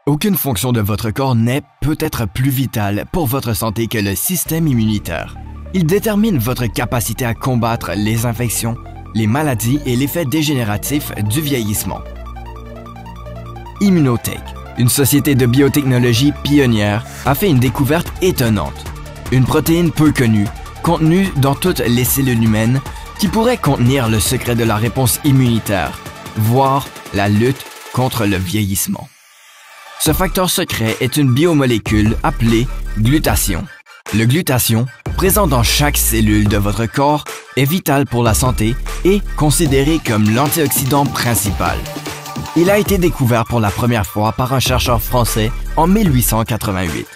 Aucune fonction de votre corps n'est peut-être plus vitale pour votre santé que le système immunitaire. Il détermine votre capacité à combattre les infections, les maladies et l'effet dégénératif du vieillissement. Immunotech, une société de biotechnologie pionnière, a fait une découverte étonnante. Une protéine peu connue, contenue dans toutes les cellules humaines, qui pourrait contenir le secret de la réponse immunitaire, voire la lutte contre le vieillissement. Ce facteur secret est une biomolécule appelée glutathion. Le glutathion, présent dans chaque cellule de votre corps, est vital pour la santé et considéré comme l'antioxydant principal. Il a été découvert pour la première fois par un chercheur français en 1888.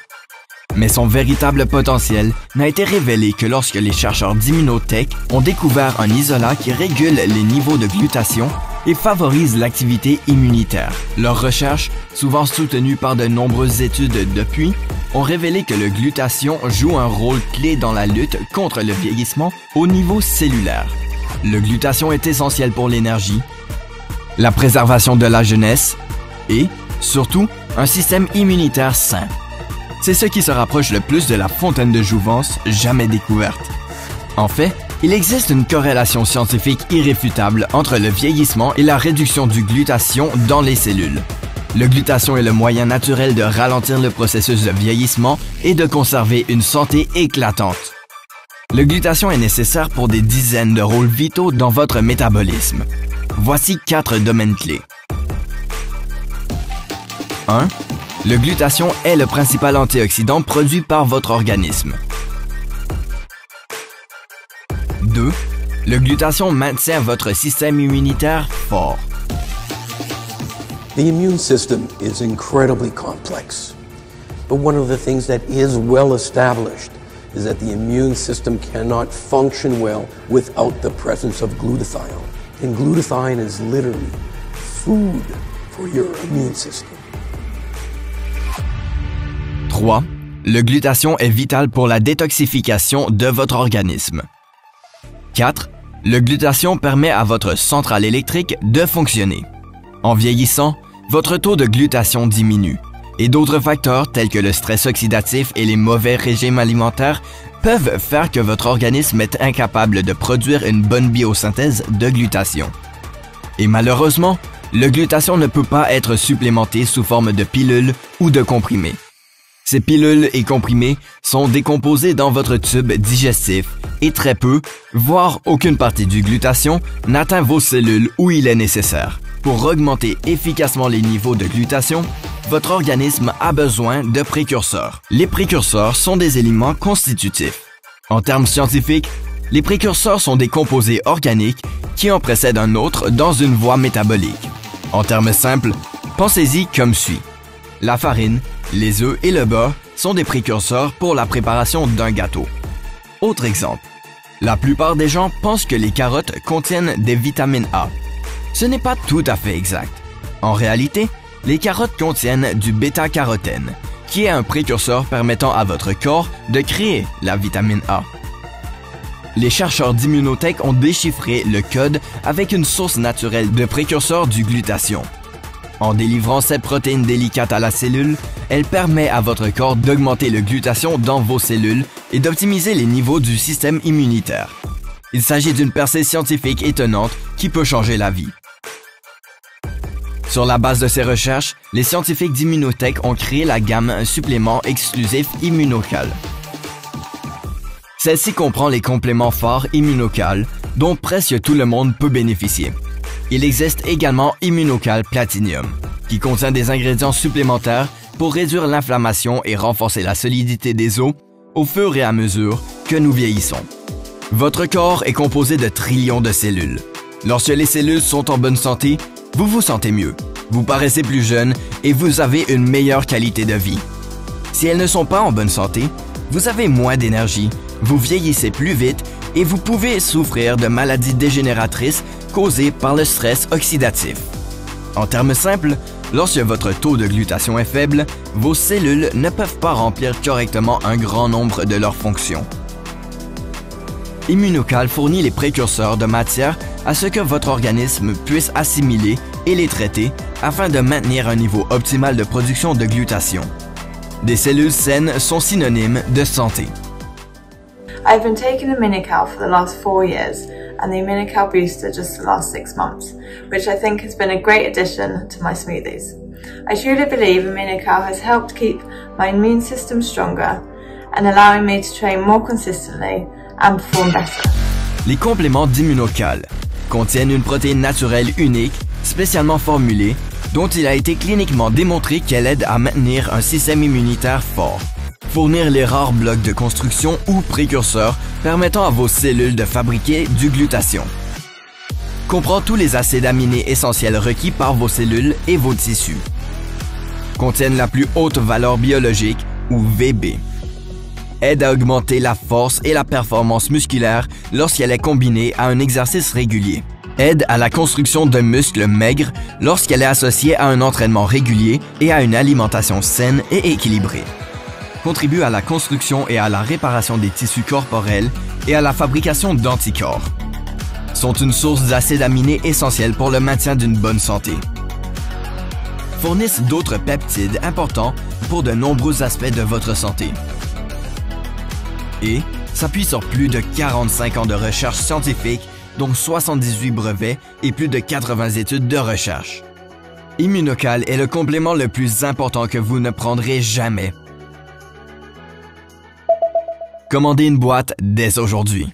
Mais son véritable potentiel n'a été révélé que lorsque les chercheurs d'Immunotech ont découvert un isolat qui régule les niveaux de glutathion et favorise l'activité immunitaire. Leurs recherches, souvent soutenues par de nombreuses études depuis, ont révélé que le glutathion joue un rôle clé dans la lutte contre le vieillissement au niveau cellulaire. Le glutathion est essentiel pour l'énergie, la préservation de la jeunesse et, surtout, un système immunitaire sain. C'est ce qui se rapproche le plus de la fontaine de jouvence jamais découverte. En fait, il existe une corrélation scientifique irréfutable entre le vieillissement et la réduction du glutathion dans les cellules. Le glutathion est le moyen naturel de ralentir le processus de vieillissement et de conserver une santé éclatante. Le glutathion est nécessaire pour des dizaines de rôles vitaux dans votre métabolisme. Voici 4 domaines clés. 1. Le glutathion est le principal antioxydant produit par votre organisme. 2. Le glutathion maintient votre système immunitaire fort. The immune system is incredibly complex, but one of the things that is well established is that the immune system cannot function well without the presence of glutathione. And glutathione is literally food for your immune system. 3. Le glutathion est vital pour la détoxification de votre organisme. 4. Le glutathion permet à votre centrale électrique de fonctionner. En vieillissant, votre taux de glutathion diminue et d'autres facteurs tels que le stress oxydatif et les mauvais régimes alimentaires peuvent faire que votre organisme est incapable de produire une bonne biosynthèse de glutathion. Et malheureusement, le glutathion ne peut pas être supplémenté sous forme de pilules ou de comprimés. Ces pilules et comprimés sont décomposés dans votre tube digestif et très peu, voire aucune partie du glutathion n'atteint vos cellules où il est nécessaire. Pour augmenter efficacement les niveaux de glutathion, votre organisme a besoin de précurseurs. Les précurseurs sont des éléments constitutifs. En termes scientifiques, les précurseurs sont des composés organiques qui en précèdent un autre dans une voie métabolique. En termes simples, pensez-y comme suit. La farine, les œufs et le beurre sont des précurseurs pour la préparation d'un gâteau. Autre exemple, la plupart des gens pensent que les carottes contiennent des vitamines A. Ce n'est pas tout à fait exact. En réalité, les carottes contiennent du bêta-carotène, qui est un précurseur permettant à votre corps de créer la vitamine A. Les chercheurs d'Immunotech ont déchiffré le code avec une source naturelle de précurseur du glutathion. En délivrant cette protéine délicate à la cellule, elle permet à votre corps d'augmenter le glutathion dans vos cellules et d'optimiser les niveaux du système immunitaire. Il s'agit d'une percée scientifique étonnante qui peut changer la vie. Sur la base de ces recherches, les scientifiques d'Immunotech ont créé la gamme supplément exclusif Immunocal. Celle-ci comprend les compléments forts Immunocal, dont presque tout le monde peut bénéficier. Il existe également Immunocal Platinum, qui contient des ingrédients supplémentaires pour réduire l'inflammation et renforcer la solidité des os au fur et à mesure que nous vieillissons. Votre corps est composé de trillions de cellules. Lorsque les cellules sont en bonne santé, vous vous sentez mieux, vous paraissez plus jeune et vous avez une meilleure qualité de vie. Si elles ne sont pas en bonne santé, vous avez moins d'énergie, vous vieillissez plus vite et vous pouvez souffrir de maladies dégénératrices causées par le stress oxydatif. En termes simples, lorsque votre taux de glutathion est faible, vos cellules ne peuvent pas remplir correctement un grand nombre de leurs fonctions. Immunocal fournit les précurseurs de matière à ce que votre organisme puisse assimiler et les traiter afin de maintenir un niveau optimal de production de glutathion. Des cellules saines sont synonymes de santé. I've been taking Immunocal for the last 4 years and the Immunocal booster just the last 6 months, which I think has been a great addition to my smoothies. I truly believe Immunocal has helped keep my immune system stronger and allowing me to train more consistently and perform better. Les compléments d'Immunocal contiennent une protéine naturelle unique, spécialement formulée, dont il a été cliniquement démontré qu'elle aide à maintenir un système immunitaire fort. Fournir les rares blocs de construction ou précurseurs permettant à vos cellules de fabriquer du glutathion. Comprend tous les acides aminés essentiels requis par vos cellules et vos tissus. Contiennent la plus haute valeur biologique, ou VB. Aide à augmenter la force et la performance musculaire lorsqu'elle est combinée à un exercice régulier. Aide à la construction d'un muscle maigre lorsqu'elle est associée à un entraînement régulier et à une alimentation saine et équilibrée. Contribue à la construction et à la réparation des tissus corporels et à la fabrication d'anticorps. Sont une source d'acides aminés essentiels pour le maintien d'une bonne santé. Fournissent d'autres peptides importants pour de nombreux aspects de votre santé. Et s'appuie sur plus de 45 ans de recherche scientifique, dont 78 brevets et plus de 80 études de recherche. Immunocal est le complément le plus important que vous ne prendrez jamais. Commandez une boîte dès aujourd'hui.